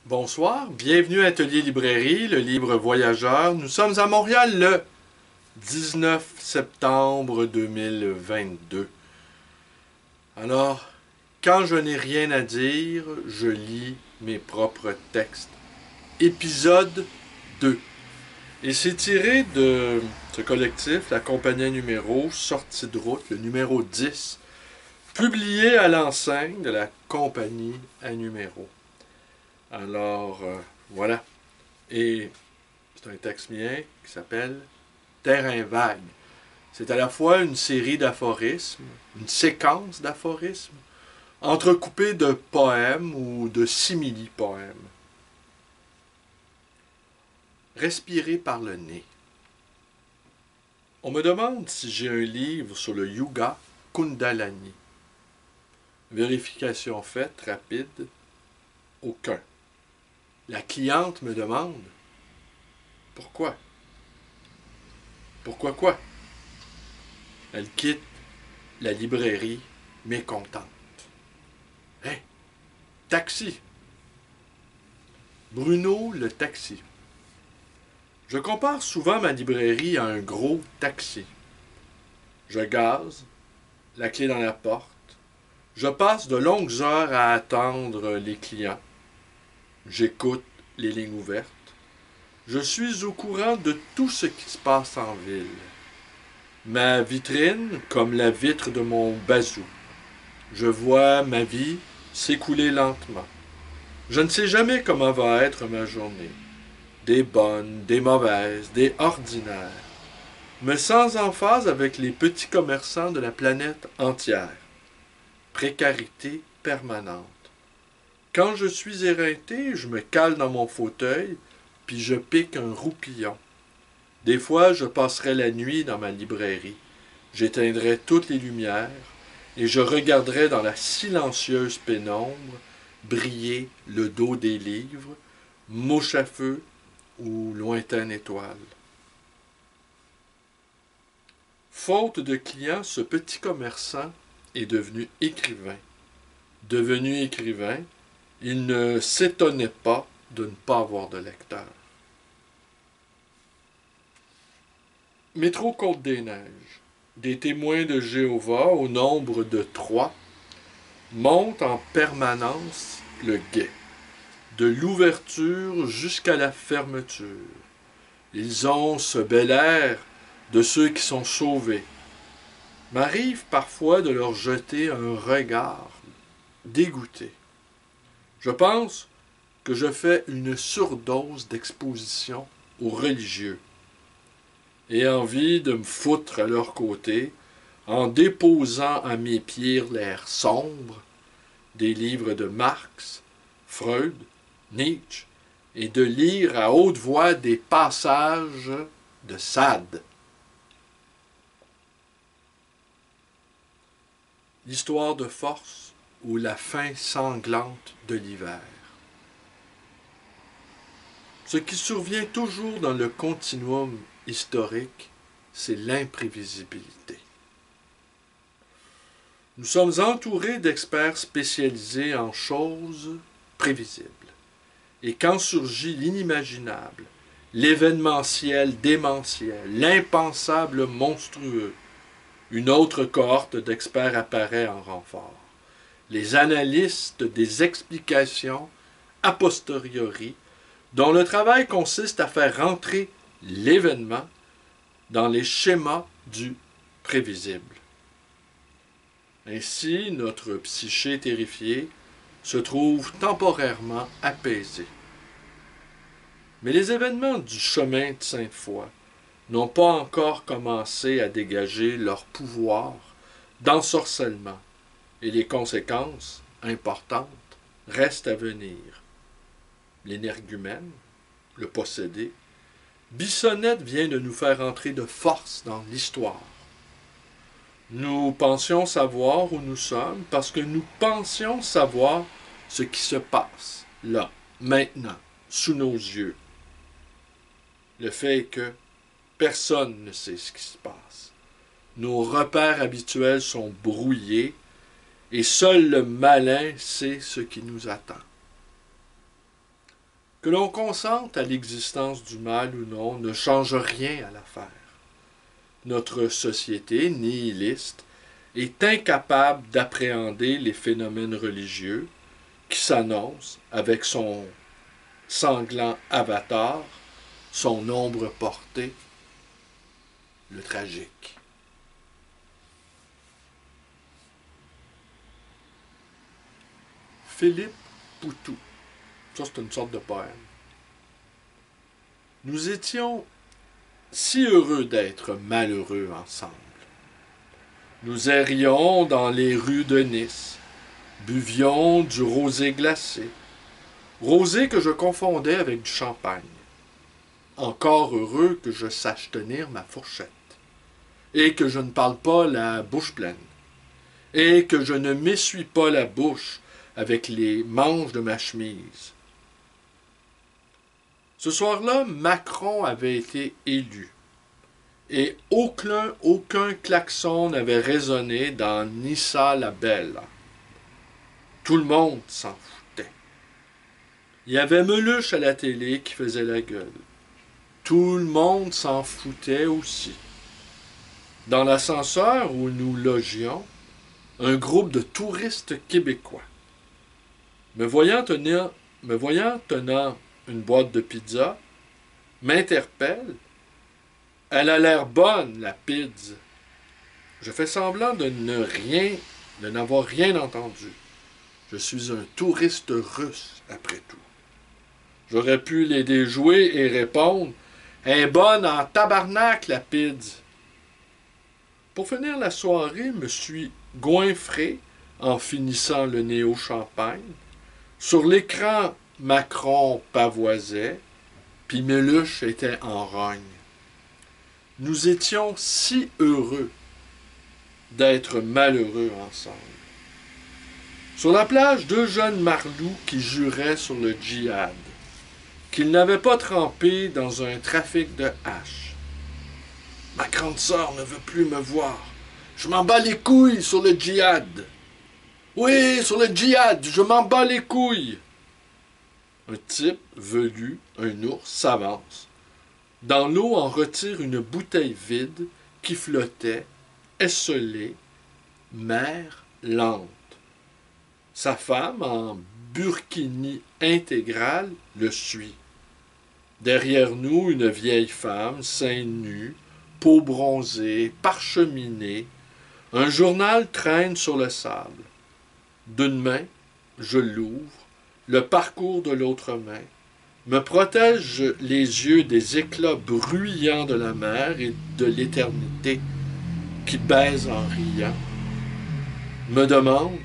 Bonsoir, bienvenue à Atelier Librairie, le livre voyageur. Nous sommes à Montréal le 19 septembre 2022. Alors, quand je n'ai rien à dire, je lis mes propres textes. Épisode 2. Et c'est tiré de ce collectif, la compagnie à numéros, sortie de route, le numéro 10, publié à l'enseigne de la compagnie à numéros. Alors, voilà. Et c'est un texte mien qui s'appelle Terrain vague. C'est à la fois une série d'aphorismes, une séquence d'aphorismes, entrecoupée de poèmes ou de simili-poèmes. Respirer par le nez. On me demande si j'ai un livre sur le Yoga Kundalini. Vérification faite, rapide, aucun. La cliente me demande « Pourquoi? » Pourquoi quoi? Elle quitte la librairie mécontente. Hein? Taxi! Bruno le taxi. Je compare souvent ma librairie à un gros taxi. Je gaze, la clé dans la porte. Je passe de longues heures à attendre les clients. J'écoute les lignes ouvertes. Je suis au courant de tout ce qui se passe en ville. Ma vitrine, comme la vitre de mon bazou. Je vois ma vie s'écouler lentement. Je ne sais jamais comment va être ma journée. Des bonnes, des mauvaises, des ordinaires. Mais sans emphase avec les petits commerçants de la planète entière. Précarité permanente. Quand je suis éreinté, je me cale dans mon fauteuil, puis je pique un roupillon. Des fois, je passerai la nuit dans ma librairie. J'éteindrai toutes les lumières et je regarderai dans la silencieuse pénombre briller le dos des livres, mouche à feu ou lointaine étoile. Faute de clients, ce petit commerçant est devenu écrivain. Devenu écrivain, il ne s'étonnait pas de ne pas avoir de lecteur. Métro Côte-des-Neiges. Des témoins de Jéhovah, au nombre de 3, montent en permanence le guet, de l'ouverture jusqu'à la fermeture. Ils ont ce bel air de ceux qui sont sauvés. M'arrive parfois de leur jeter un regard dégoûté. Je pense que je fais une surdose d'exposition aux religieux et envie de me foutre à leur côté en déposant à mes pieds l'air sombre des livres de Marx, Freud, Nietzsche et de lire à haute voix des passages de Sade. L'histoire de force ou la fin sanglante de l'hiver. Ce qui survient toujours dans le continuum historique, c'est l'imprévisibilité. Nous sommes entourés d'experts spécialisés en choses prévisibles. Et quand surgit l'inimaginable, l'événementiel démentiel, l'impensable monstrueux, une autre cohorte d'experts apparaît en renfort. Les analystes des explications a posteriori, dont le travail consiste à faire rentrer l'événement dans les schémas du prévisible. Ainsi, notre psyché terrifiée se trouve temporairement apaisée. Mais les événements du chemin de Sainte-Foy n'ont pas encore commencé à dégager leur pouvoir d'ensorcellement, et les conséquences importantes restent à venir. L'énergumène, le possédé, Bissonnette vient de nous faire entrer de force dans l'histoire. Nous pensions savoir où nous sommes parce que nous pensions savoir ce qui se passe, là, maintenant, sous nos yeux. Le fait est que personne ne sait ce qui se passe. Nos repères habituels sont brouillés et seul le malin sait ce qui nous attend. Que l'on consente à l'existence du mal ou non ne change rien à l'affaire. Notre société nihiliste est incapable d'appréhender les phénomènes religieux qui s'annoncent avec son sanglant avatar, son ombre portée, le tragique. Philippe Poutou. Ça, c'est une sorte de poème. Nous étions si heureux d'être malheureux ensemble. Nous errions dans les rues de Nice, buvions du rosé glacé, rosé que je confondais avec du champagne. Encore heureux que je sache tenir ma fourchette, et que je ne parle pas la bouche pleine, et que je ne m'essuie pas la bouche avec les manches de ma chemise. Ce soir-là, Macron avait été élu, et aucun klaxon n'avait résonné dans Nissa la Belle. Tout le monde s'en foutait. Il y avait Meluche à la télé qui faisait la gueule. Tout le monde s'en foutait aussi. Dans l'ascenseur où nous logions, un groupe de touristes québécois, me voyant tenant une boîte de pizza, m'interpelle. Elle a l'air bonne, la pizza. Je fais semblant de n'avoir rien entendu. Je suis un touriste russe, après tout. J'aurais pu les déjouer et répondre « Elle est bonne en tabarnak, la pizza !» Pour finir la soirée, me suis goinfré en finissant le néo-champagne. Sur l'écran, Macron pavoisait, puis Meluche était en rogne. Nous étions si heureux d'être malheureux ensemble. Sur la plage, deux jeunes marlous qui juraient sur le djihad, qu'ils n'avaient pas trempé dans un trafic de haches. Ma grande sœur ne veut plus me voir. Je m'en bats les couilles sur le djihad. Oui, sur le djihad, je m'en bats les couilles. Un type velu, un ours, s'avance. Dans l'eau, en retire une bouteille vide qui flottait, esselée, mer lente. Sa femme, en burkini intégral, le suit. Derrière nous, une vieille femme, seins nus, peau bronzée, parcheminée. Un journal traîne sur le sable. D'une main, je l'ouvre, le parcours de l'autre main, me protège les yeux des éclats bruyants de la mer et de l'éternité qui baise en riant, me demande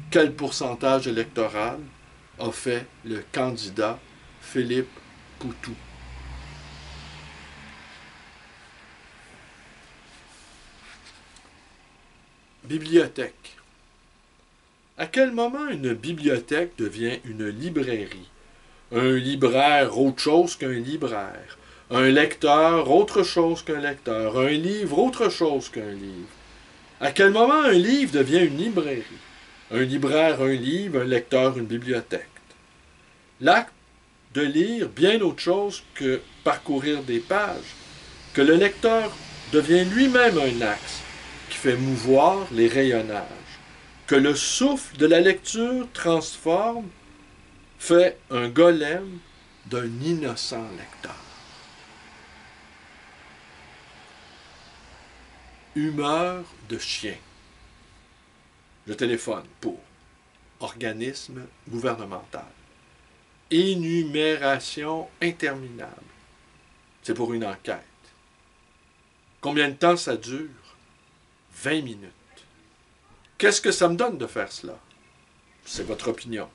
quel pourcentage électoral a fait le candidat Philippe Poutou. Bibliothèque. À quel moment une bibliothèque devient une librairie? Un libraire autre chose qu'un libraire. Un lecteur autre chose qu'un lecteur. Un livre autre chose qu'un livre. À quel moment un livre devient une librairie? Un libraire, un livre, un lecteur, une bibliothèque. L'acte de lire bien autre chose que parcourir des pages, que le lecteur devient lui-même un axe qui fait mouvoir les rayonnages, que le souffle de la lecture transforme, fait un golem d'un innocent lecteur. Humeur de chien. Je téléphone pour organisme gouvernemental. Énumération interminable. C'est pour une enquête. Combien de temps ça dure? 20 minutes. Qu'est-ce que ça me donne de faire cela? C'est votre opinion.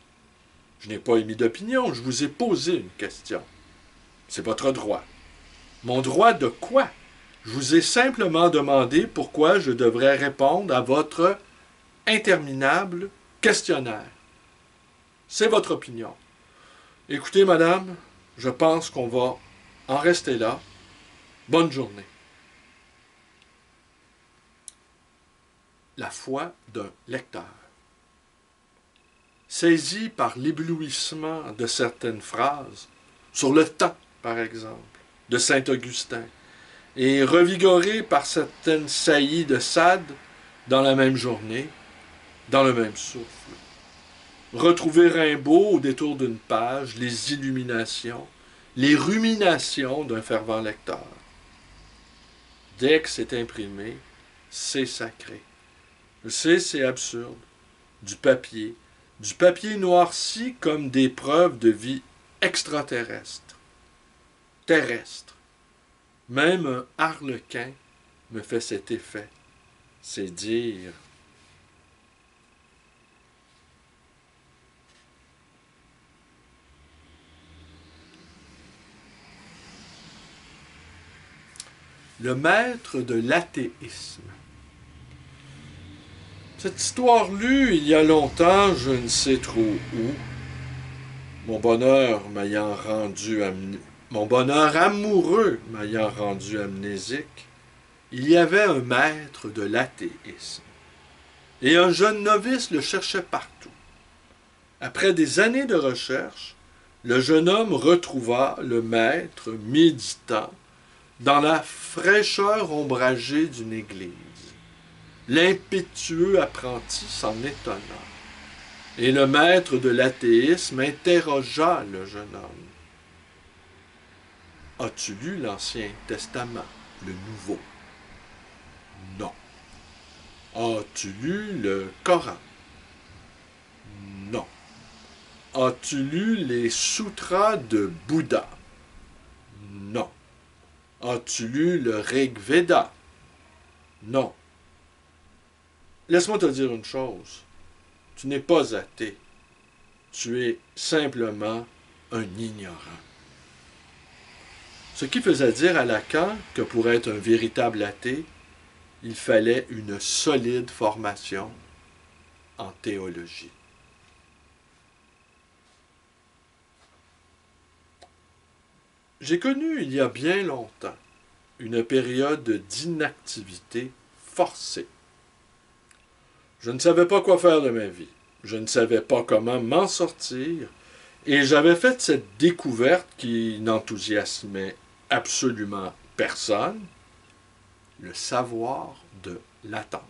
Je n'ai pas émis d'opinion, je vous ai posé une question. C'est votre droit. Mon droit de quoi? Je vous ai simplement demandé pourquoi je devrais répondre à votre interminable questionnaire. C'est votre opinion. Écoutez, madame, je pense qu'on va en rester là. Bonne journée. La foi d'un lecteur. saisi par l'éblouissement de certaines phrases, sur le temps, par exemple, de saint Augustin, et revigoré par certaines saillies de Sade dans la même journée, dans le même souffle. Retrouver Rimbaud au détour d'une page, les illuminations, les ruminations d'un fervent lecteur. Dès que c'est imprimé, c'est sacré. Je sais, c'est absurde. Du papier noirci comme des preuves de vie extraterrestre, terrestre. Même un harlequin me fait cet effet. C'est dire. Le maître de l'athéisme. Cette histoire lue il y a longtemps, je ne sais trop où, mon bonheur amoureux m'ayant rendu amnésique, il y avait un maître de l'athéisme. Et un jeune novice le cherchait partout. Après des années de recherche, le jeune homme retrouva le maître méditant dans la fraîcheur ombragée d'une église. L'impétueux apprenti s'en étonna. Et le maître de l'athéisme interrogea le jeune homme. « As-tu lu l'Ancien Testament, le Nouveau? »« Non. »« As-tu lu le Coran? »« Non. »« As-tu lu les sutras de Bouddha? »« Non. »« As-tu lu le Rig Veda? »« Non. » Laisse-moi te dire une chose. Tu n'es pas athée. Tu es simplement un ignorant. Ce qui faisait dire à Lacan que pour être un véritable athée, il fallait une solide formation en théologie. J'ai connu il y a bien longtemps une période d'inactivité forcée. Je ne savais pas quoi faire de ma vie. Je ne savais pas comment m'en sortir. Et j'avais fait cette découverte qui n'enthousiasmait absolument personne, le savoir de l'attente.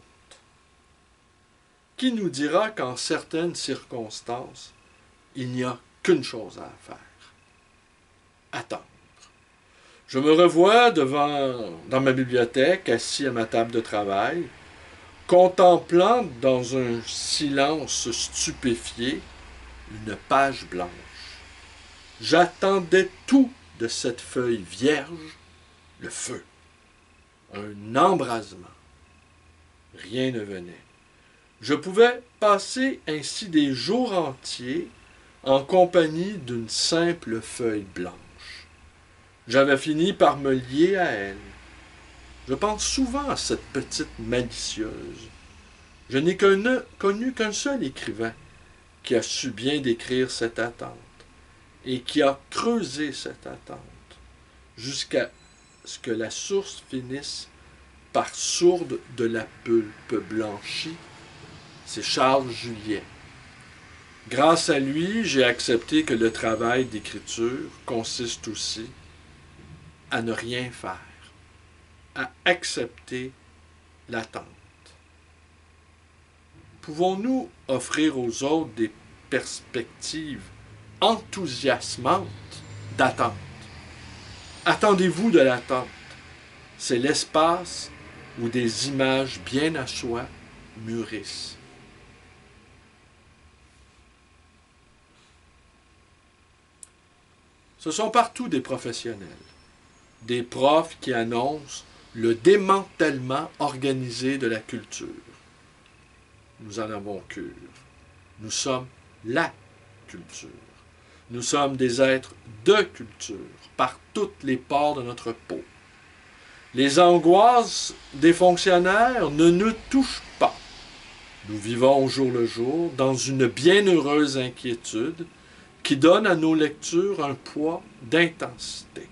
Qui nous dira qu'en certaines circonstances, il n'y a qu'une chose à faire? Attendre. Je me revois dans ma bibliothèque, assis à ma table de travail, contemplant dans un silence stupéfié une page blanche. J'attendais tout de cette feuille vierge, le feu, un embrasement. Rien ne venait. Je pouvais passer ainsi des jours entiers en compagnie d'une simple feuille blanche. J'avais fini par me lier à elle. Je pense souvent à cette petite malicieuse. Je n'ai connu qu'un seul écrivain qui a su bien décrire cette attente et qui a creusé cette attente jusqu'à ce que la source finisse par sourde de la pulpe blanchie. C'est Charles Juliet. Grâce à lui, j'ai accepté que le travail d'écriture consiste aussi à ne rien faire, à accepter l'attente. Pouvons-nous offrir aux autres des perspectives enthousiasmantes d'attente? Attendez-vous de l'attente. C'est l'espace où des images bien à soi mûrissent. Ce sont partout des professionnels, des profs qui annoncent le démantèlement organisé de la culture. Nous en avons cure. Nous sommes la culture. Nous sommes des êtres de culture par toutes les pores de notre peau. Les angoisses des fonctionnaires ne nous touchent pas. Nous vivons au jour le jour dans une bienheureuse inquiétude qui donne à nos lectures un poids d'intensité.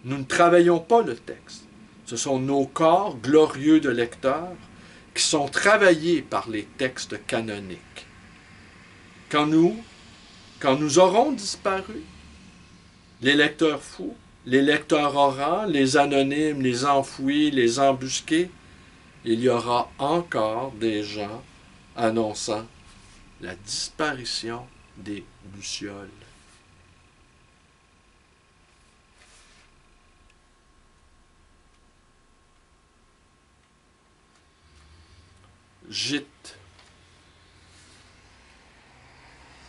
Nous ne travaillons pas le texte. Ce sont nos corps glorieux de lecteurs qui sont travaillés par les textes canoniques. Quand nous aurons disparu, les lecteurs fous, les lecteurs orants, les anonymes, les enfouis, les embusqués, il y aura encore des gens annonçant la disparition des lucioles. Gîte.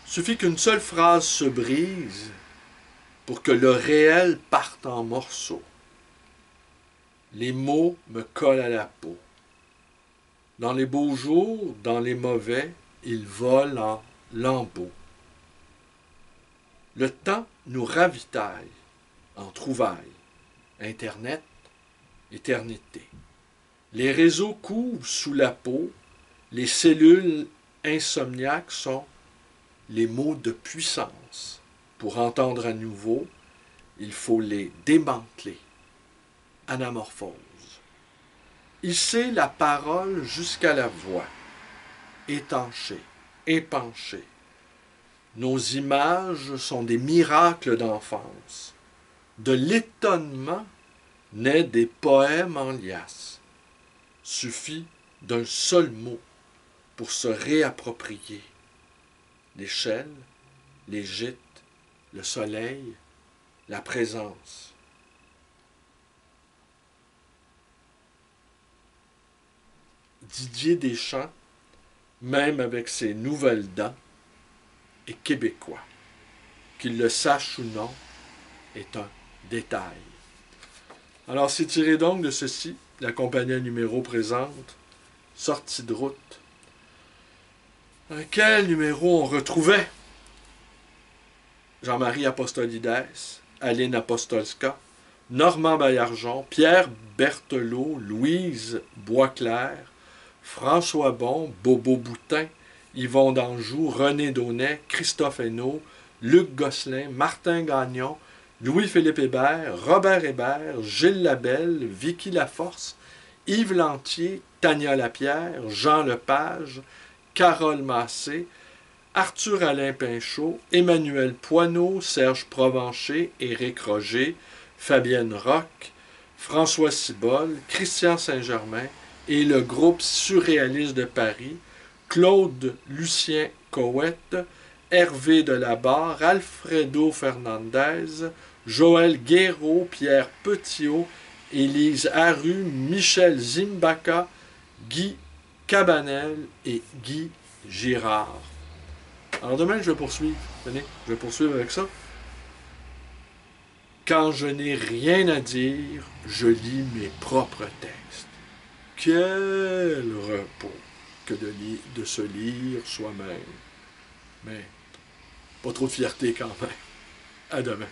Suffit qu'une seule phrase se brise pour que le réel parte en morceaux. Les mots me collent à la peau. Dans les beaux jours, dans les mauvais, ils volent en lambeaux. Le temps nous ravitaille en trouvailles. Internet, éternité. Les réseaux couvent sous la peau. Les cellules insomniaques sont les mots de puissance. Pour entendre à nouveau, il faut les démanteler. Anamorphose. Hisser la parole jusqu'à la voix. Étancher, épancher. Nos images sont des miracles d'enfance. De l'étonnement naît des poèmes en liasse. Suffit d'un seul mot pour se réapproprier. L'échelle, les gîtes, le soleil, la présence. Didier Deschamps, même avec ses nouvelles dents, est québécois. Qu'il le sache ou non, est un détail. Alors, c'est tiré donc de ceci, la compagnie à numéro présente, Sortie de route. Dans quel numéro on retrouvait Jean-Marie Apostolides, Aline Apostolska, Normand Baillargeon, Pierre Berthelot, Louise Boisclair, François Bon, Bobo Boutin, Yvon d'Anjou, René Daunet, Christophe Hainaut, Luc Gosselin, Martin Gagnon, Louis-Philippe Hébert, Robert Hébert, Gilles Labelle, Vicky Laforce, Yves Lantier, Tania Lapierre, Jean Lepage, Carole Massé, Arthur-Alain Pinchot, Emmanuel Poineau, Serge Provencher, Éric Roger, Fabienne Roch, François Cibol, Christian Saint-Germain et le groupe surréaliste de Paris, Claude Lucien Cowette, Hervé Delabarre, Alfredo Fernandez, Joël Guéraud, Pierre Petiot, Élise Haru, Michel Zimbaka, Guy Cabanel et Guy Girard. Alors demain, je vais poursuivre. Tenez, je vais poursuivre avec ça. Quand je n'ai rien à dire, je lis mes propres textes. Quel repos que de se lire soi-même. Mais pas trop de fierté quand même. À demain.